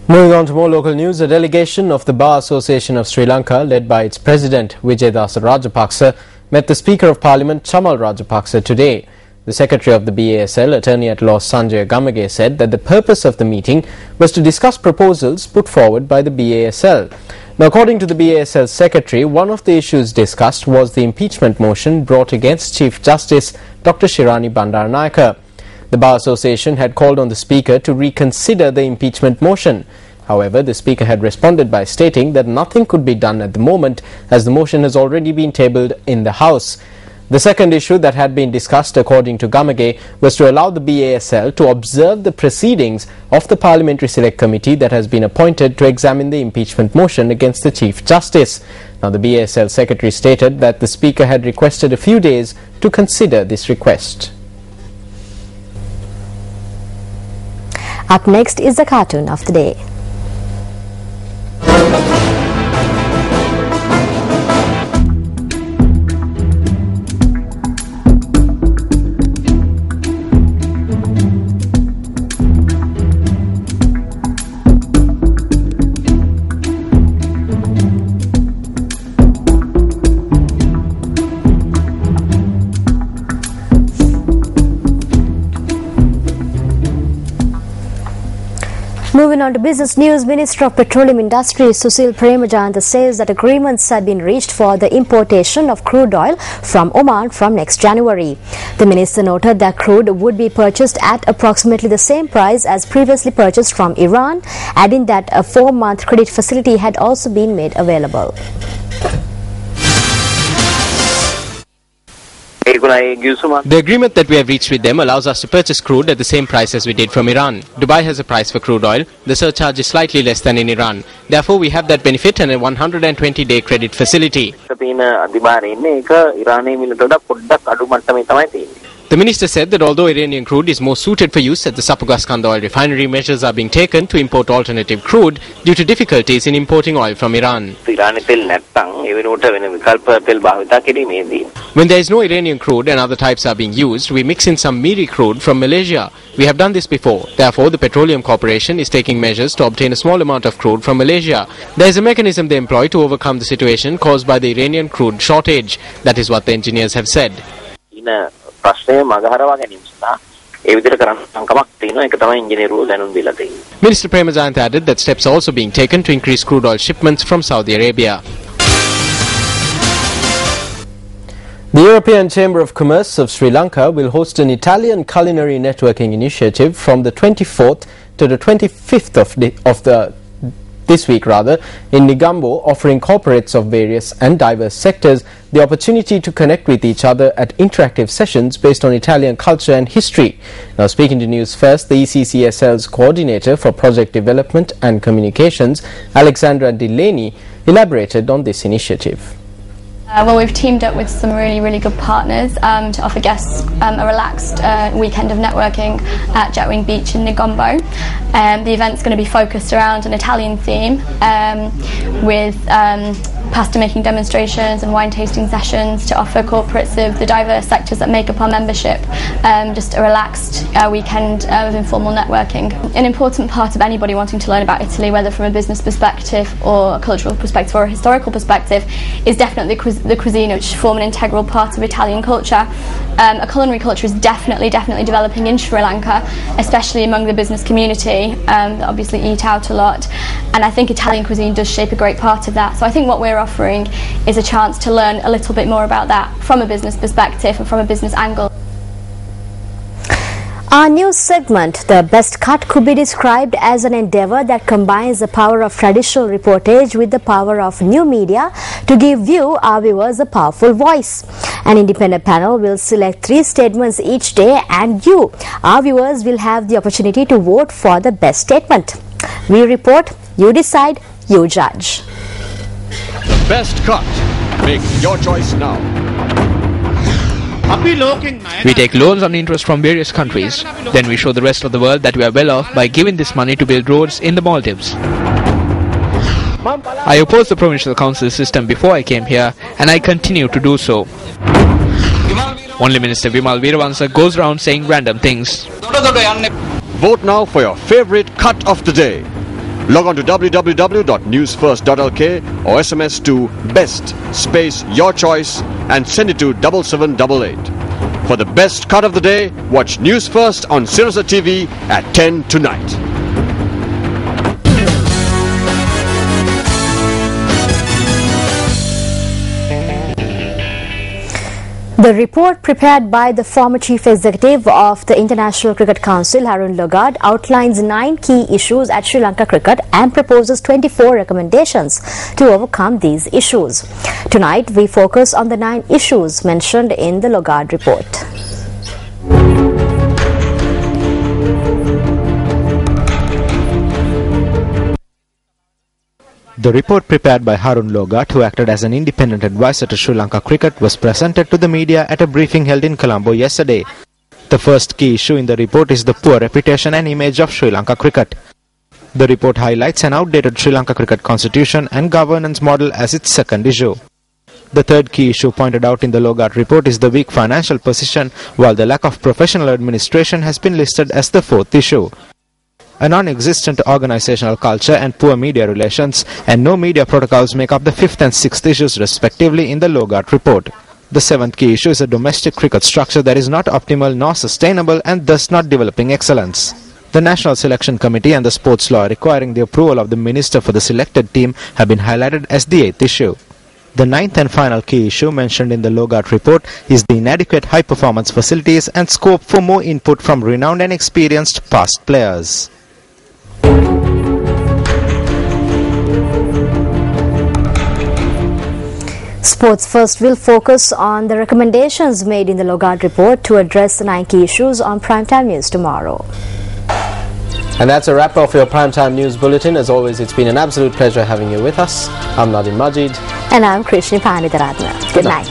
Moving on to more local news, a delegation of the Bar Association of Sri Lanka, led by its president Vijayadasa Rajapaksa, met the Speaker of Parliament Chamal Rajapaksa today. The Secretary of the BASL, Attorney-at-Law Sanjay Gamage, said that the purpose of the meeting was to discuss proposals put forward by the BASL. Now, according to the BASL Secretary, one of the issues discussed was the impeachment motion brought against Chief Justice Dr. Shirani Bandaranayake. The Bar Association had called on the Speaker to reconsider the impeachment motion. However, the Speaker had responded by stating that nothing could be done at the moment as the motion has already been tabled in the House. The second issue that had been discussed, according to Gamage, was to allow the BASL to observe the proceedings of the Parliamentary Select Committee that has been appointed to examine the impeachment motion against the Chief Justice. Now, the BASL Secretary stated that the Speaker had requested a few days to consider this request. Up next is the cartoon of the day. Moving on to business news, Minister of Petroleum Industry Susil Premajanta says that agreements have been reached for the importation of crude oil from Oman from next January. The minister noted that crude would be purchased at approximately the same price as previously purchased from Iran, adding that a 4-month credit facility had also been made available. The agreement that we have reached with them allows us to purchase crude at the same price as we did from Iran. Dubai has a price for crude oil. The surcharge is slightly less than in Iran. Therefore, we have that benefit and a 120-day credit facility. The minister said that although Iranian crude is more suited for use at the Sapugaskanda oil refinery, measures are being taken to import alternative crude due to difficulties in importing oil from Iran. When there is no Iranian crude and other types are being used, we mix in some Miri crude from Malaysia. We have done this before. Therefore, the Petroleum Corporation is taking measures to obtain a small amount of crude from Malaysia. There is a mechanism they employ to overcome the situation caused by the Iranian crude shortage. That is what the engineers have said. Minister Premajanta added that steps are also being taken to increase crude oil shipments from Saudi Arabia. The European Chamber of Commerce of Sri Lanka will host an Italian culinary networking initiative from the 24th to the 25th this week in Negombo, offering corporates of various and diverse sectors the opportunity to connect with each other at interactive sessions based on Italian culture and history. Now, speaking to News First, the ECCSL's coordinator for project development and communications, Alexandra Delaney, elaborated on this initiative. Well, we've teamed up with some really good partners to offer guests a relaxed weekend of networking at Jetwing Beach in Negombo. The event's going to be focused around an Italian theme with pasta making demonstrations and wine tasting sessions to offer corporates of the diverse sectors that make up our membership just a relaxed weekend of informal networking. An important part of anybody wanting to learn about Italy, whether from a business perspective or a cultural perspective or a historical perspective, is definitely the cuisine, which form an integral part of Italian culture. A culinary culture is definitely developing in Sri Lanka, especially among the business community that obviously eat out a lot, and I think Italian cuisine does shape a great part of that. So I think what we're offering is a chance to learn a little bit more about that from a business perspective and from a business angle. Our news segment, The Best Cut, could be described as an endeavor that combines the power of traditional reportage with the power of new media to give our viewers a powerful voice. An independent panel will select 3 statements each day, and our viewers, will have the opportunity to vote for the best statement. We report, you decide, you judge. The Best Cut. Make your choice now. We take loans on interest from various countries. Then we show the rest of the world that we are well off by giving this money to build roads in the Maldives. I opposed the provincial council system before I came here, and I continue to do so. Only Minister Vimal Veeravansa goes around saying random things. Vote now for your favorite cut of the day. Log on to www.newsfirst.lk or SMS to BEST space your choice and send it to 7788. For the best cut of the day, watch News First on Sirasa TV at 10 tonight. The report prepared by the former Chief Executive of the International Cricket Council, Harun Logad, outlines 9 key issues at Sri Lanka cricket and proposes 24 recommendations to overcome these issues. Tonight, we focus on the 9 issues mentioned in the Logad report. The report prepared by Harun Logad, who acted as an independent advisor to Sri Lanka cricket, was presented to the media at a briefing held in Colombo yesterday. The first key issue in the report is the poor reputation and image of Sri Lanka cricket. The report highlights an outdated Sri Lanka cricket constitution and governance model as its second issue. The third key issue pointed out in the Logad report is the weak financial position, while the lack of professional administration has been listed as the fourth issue. A non-existent organizational culture and poor media relations and no media protocols make up the fifth and sixth issues respectively in the Logad report. The seventh key issue is a domestic cricket structure that is not optimal nor sustainable and thus not developing excellence. The National Selection Committee and the sports law requiring the approval of the minister for the selected team have been highlighted as the eighth issue. The ninth and final key issue mentioned in the Logad report is the inadequate high-performance facilities and scope for more input from renowned and experienced past players. Sports First will focus on the recommendations made in the Logad report to address the 9 key issues on Primetime News tomorrow. And that's a wrap of your Primetime News Bulletin. As always, it's been an absolute pleasure having you with us. I'm Nadim Majid. And I'm Krishni Panitharatna. Good night.